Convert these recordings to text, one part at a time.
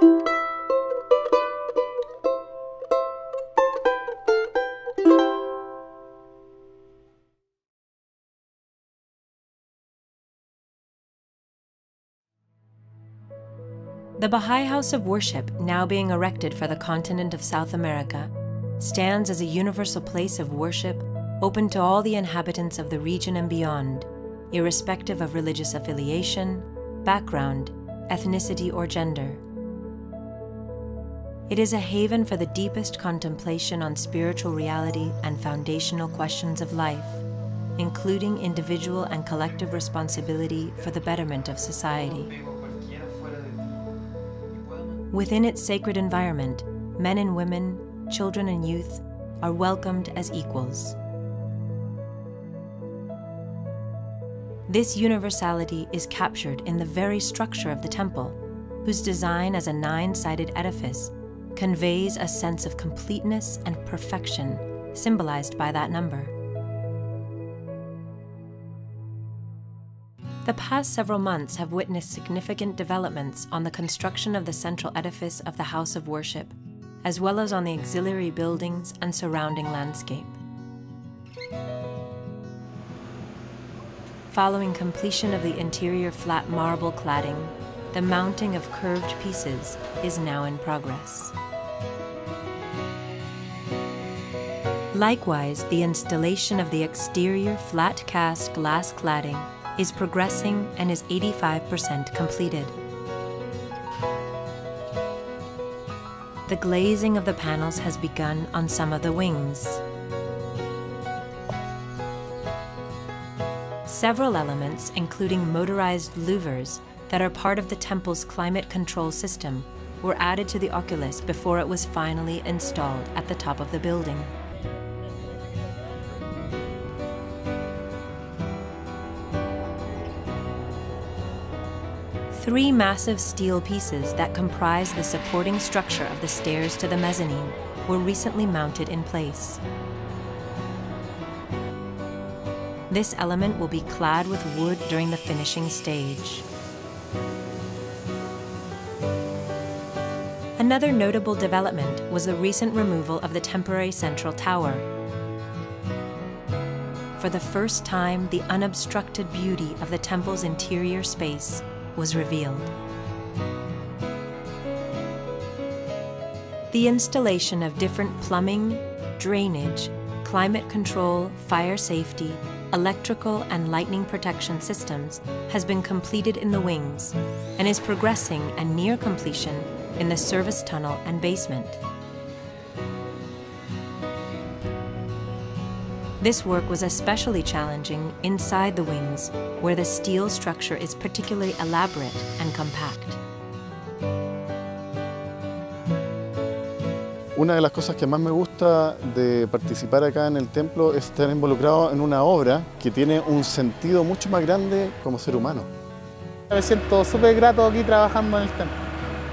The Baha'i House of Worship, now being erected for the continent of South America, stands as a universal place of worship open to all the inhabitants of the region and beyond, irrespective of religious affiliation, background, ethnicity, or gender. It is a haven for the deepest contemplation on spiritual reality and foundational questions of life, including individual and collective responsibility for the betterment of society. Within its sacred environment, men and women, children and youth are welcomed as equals. This universality is captured in the very structure of the temple, whose design as a 9-sided edifice conveys a sense of completeness and perfection, symbolized by that number. The past several months have witnessed significant developments on the construction of the central edifice of the House of Worship, as well as on the auxiliary buildings and surrounding landscape. Following completion of the interior flat marble cladding, the mounting of curved pieces is now in progress. Likewise, the installation of the exterior flat cast glass cladding is progressing and is 85% completed. The glazing of the panels has begun on some of the wings. Several elements, including motorized louvers that are part of the temple's climate control system, were added to the oculus before it was finally installed at the top of the building. Three massive steel pieces that comprise the supporting structure of the stairs to the mezzanine were recently mounted in place. This element will be clad with wood during the finishing stage. Another notable development was the recent removal of the temporary central tower. For the first time, the unobstructed beauty of the temple's interior space was revealed. The installation of different plumbing, drainage, climate control, fire safety, electrical and lightning protection systems has been completed in the wings and is progressing and near completion in the service tunnel and basement. This work was especially challenging inside the wings, where the steel structure is particularly elaborate and compact. Una de las cosas que más me gusta de participar acá en el templo es estar involucrado en una obra que tiene un sentido mucho más grande como ser humano. Me siento súper grato aquí trabajando en el templo.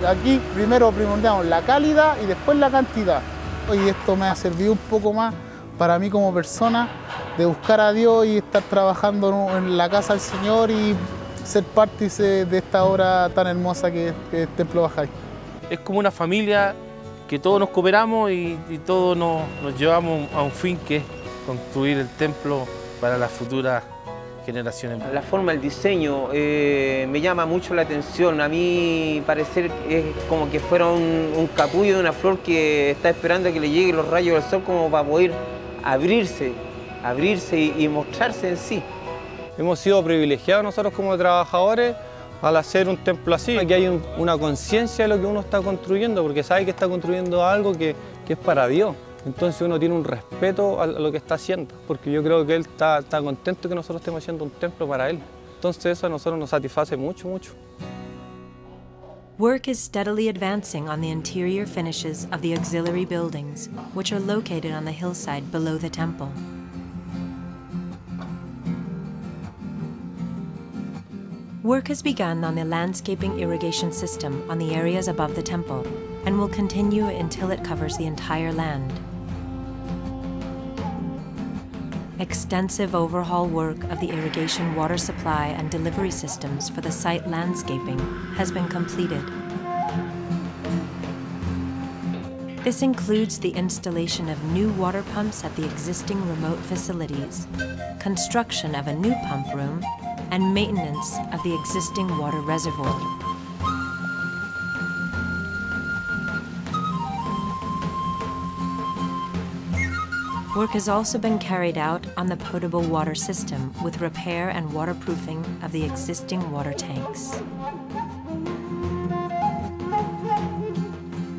Aquí primero primordiamos la calidad y después la cantidad. Y esto me ha servido un poco más para mí como persona de buscar a Dios y estar trabajando en la casa del Señor y ser partícipe de esta obra tan hermosa que es el Templo Bahá'í. Es como una familia que todos nos cooperamos y todos nos llevamos a un fin, que es construir el templo para las futuras generaciones. La forma, el diseño me llama mucho la atención. A mí parecer es como que fuera un capullo de una flor que está esperando a que le lleguen los rayos del sol como para poder abrirse y mostrarse en sí. Hemos sido privilegiados nosotros como trabajadores al hacer un templo así. Aquí hay una conciencia de lo que uno está construyendo, porque sabe que está construyendo algo que es para Dios. Entonces uno tiene un respeto a lo que está haciendo, porque yo creo que Él está contento que nosotros estemos haciendo un templo para Él. Entonces eso a nosotros nos satisface mucho, mucho. Work is steadily advancing on the interior finishes of the auxiliary buildings, which are located on the hillside below the temple. Work has begun on the landscaping irrigation system on the areas above the temple and will continue until it covers the entire land. Extensive overhaul work of the irrigation water supply and delivery systems for the site landscaping has been completed. This includes the installation of new water pumps at the existing remote facilities, construction of a new pump room, and maintenance of the existing water reservoir. Work has also been carried out on the potable water system with repair and waterproofing of the existing water tanks.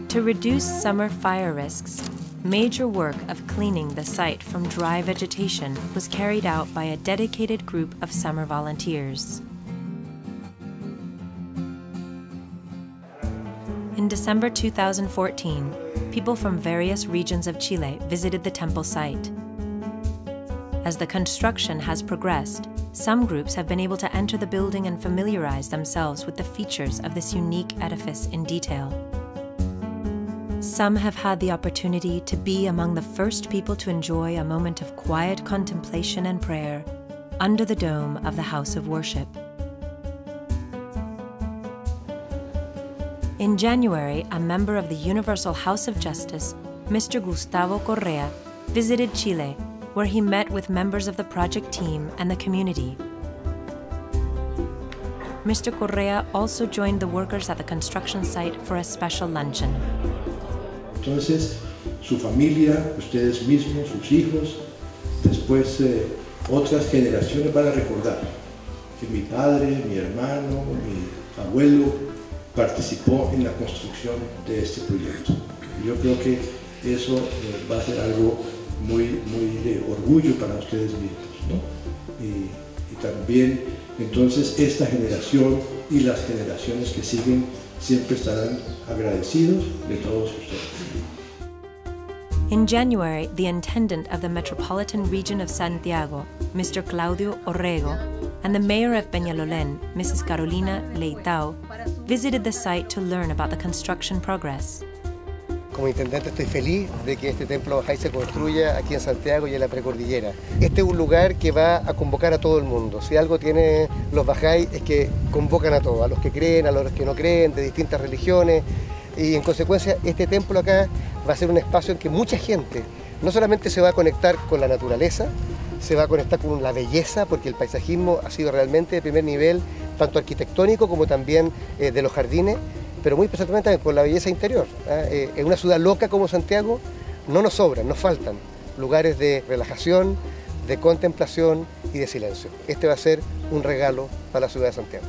To reduce summer fire risks, major work of cleaning the site from dry vegetation was carried out by a dedicated group of summer volunteers. In December 2014, people from various regions of Chile visited the temple site. As the construction has progressed, some groups have been able to enter the building and familiarize themselves with the features of this unique edifice in detail. Some have had the opportunity to be among the first people to enjoy a moment of quiet contemplation and prayer under the dome of the house of worship. In January, a member of the Universal House of Justice, Mr. Gustavo Correa, visited Chile, where he met with members of the project team and the community. Mr. Correa also joined the workers at the construction site for a special luncheon. Entonces, su familia, ustedes mismos, sus hijos, después otras generaciones van a recordar que mi padre, mi hermano, mi abuelo participó en la construcción de este proyecto. Yo creo que eso va a ser algo muy de orgullo para ustedes mismos, ¿no? Y también, entonces, esta generación y las generaciones que siguen siempre estarán agradecidos de todos ustedes. In January, the intendant of the Metropolitan Region of Santiago, Mr. Claudio Orrego, and the mayor of Peñalolén, Mrs. Carolina Leitao, visited the site to learn about the construction progress. Como intendente estoy feliz de que este templo Bahá'í se construya aquí en Santiago y en la precordillera. Este es un lugar que va a convocar a todo el mundo. Si algo tienen los Bahá'í es que convocan a todos, a los que creen, a los que no creen, de distintas religiones. Y en consecuencia este templo acá va a ser un espacio en que mucha gente no solamente se va a conectar con la naturaleza, se va a conectar con la belleza, porque el paisajismo ha sido realmente de primer nivel, tanto arquitectónico como también de los jardines, pero muy especialmente con la belleza interior. En una ciudad loca como Santiago no nos sobran, nos faltan lugares de relajación, de contemplación y de silencio. Este va a ser un regalo para la ciudad de Santiago.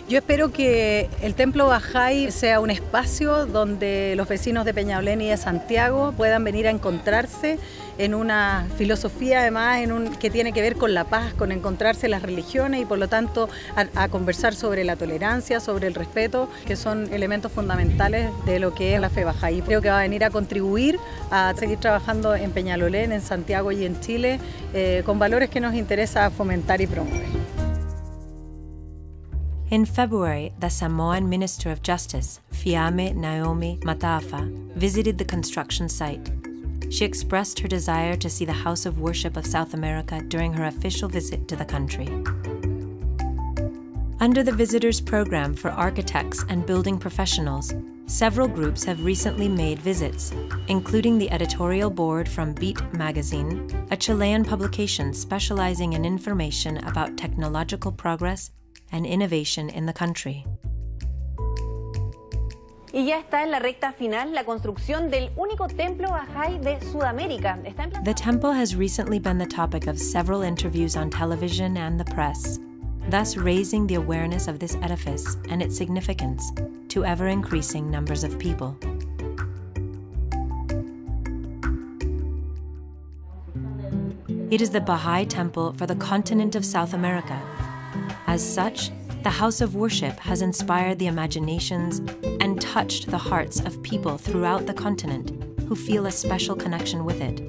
Yo espero que el templo Bahá'í sea un espacio donde los vecinos de Peñalolén y de Santiago puedan venir a encontrarse en una filosofía además que tiene que ver con la paz, con encontrarse las religiones y por lo tanto a conversar sobre la tolerancia, sobre el respeto, que son elementos fundamentales de lo que es la fe Bahá'í. Creo que va a venir a contribuir a seguir trabajando en Peñalolén, en Santiago y en Chile con valores que nos interesa fomentar y promover. In February, the Samoan Minister of Justice, Fiame Naomi Mataafa, visited the construction site. She expressed her desire to see the House of Worship of South America during her official visit to the country. Under the Visitors Program for architects and building professionals, several groups have recently made visits, including the editorial board from Beat magazine, a Chilean publication specializing in information about technological progress and innovation in the country. Y ya está en la recta final la construcción del único templo Bahá'í de Sudamérica. The temple has recently been the topic of several interviews on television and the press, thus raising the awareness of this edifice and its significance to ever-increasing numbers of people. It is the Bahá'í temple for the continent of South America. As such, the House of Worship has inspired the imaginations and touched the hearts of people throughout the continent who feel a special connection with it.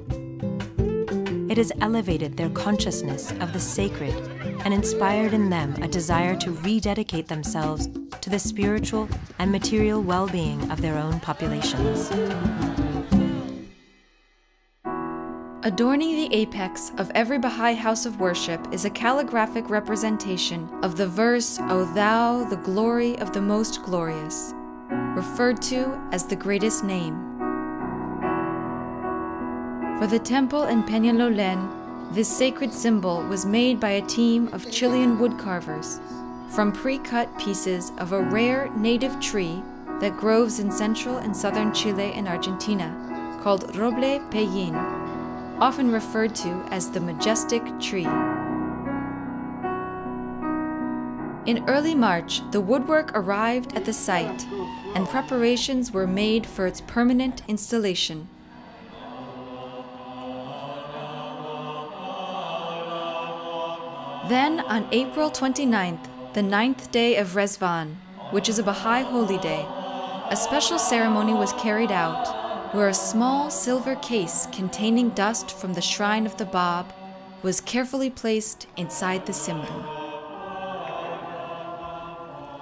It has elevated their consciousness of the sacred and inspired in them a desire to rededicate themselves to the spiritual and material well-being of their own populations. Adorning the apex of every Bahá'í house of worship is a calligraphic representation of the verse, "O Thou, the glory of the most glorious," referred to as the greatest name. For the temple in Peñalolén, this sacred symbol was made by a team of Chilean woodcarvers from pre-cut pieces of a rare native tree that grows in central and southern Chile and Argentina, called roble pellín, often referred to as the majestic tree. In early March, the woodwork arrived at the site and preparations were made for its permanent installation. Then, on April 29th, the 9th day of Rezvan, which is a Bahá'í holy day, a special ceremony was carried out where a small silver case containing dust from the shrine of the Bab was carefully placed inside the symbol.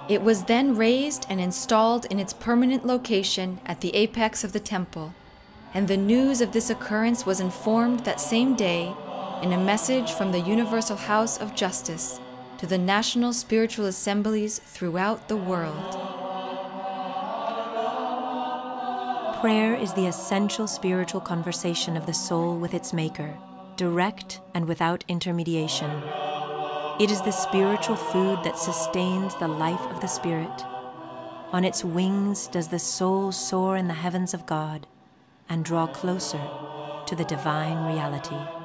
It was then raised and installed in its permanent location at the apex of the temple, and the news of this occurrence was informed that same day in a message from the Universal House of Justice to the national spiritual assemblies throughout the world. Prayer is the essential spiritual conversation of the soul with its maker, direct and without intermediation. It is the spiritual food that sustains the life of the spirit. On its wings does the soul soar in the heavens of God and draw closer to the divine reality.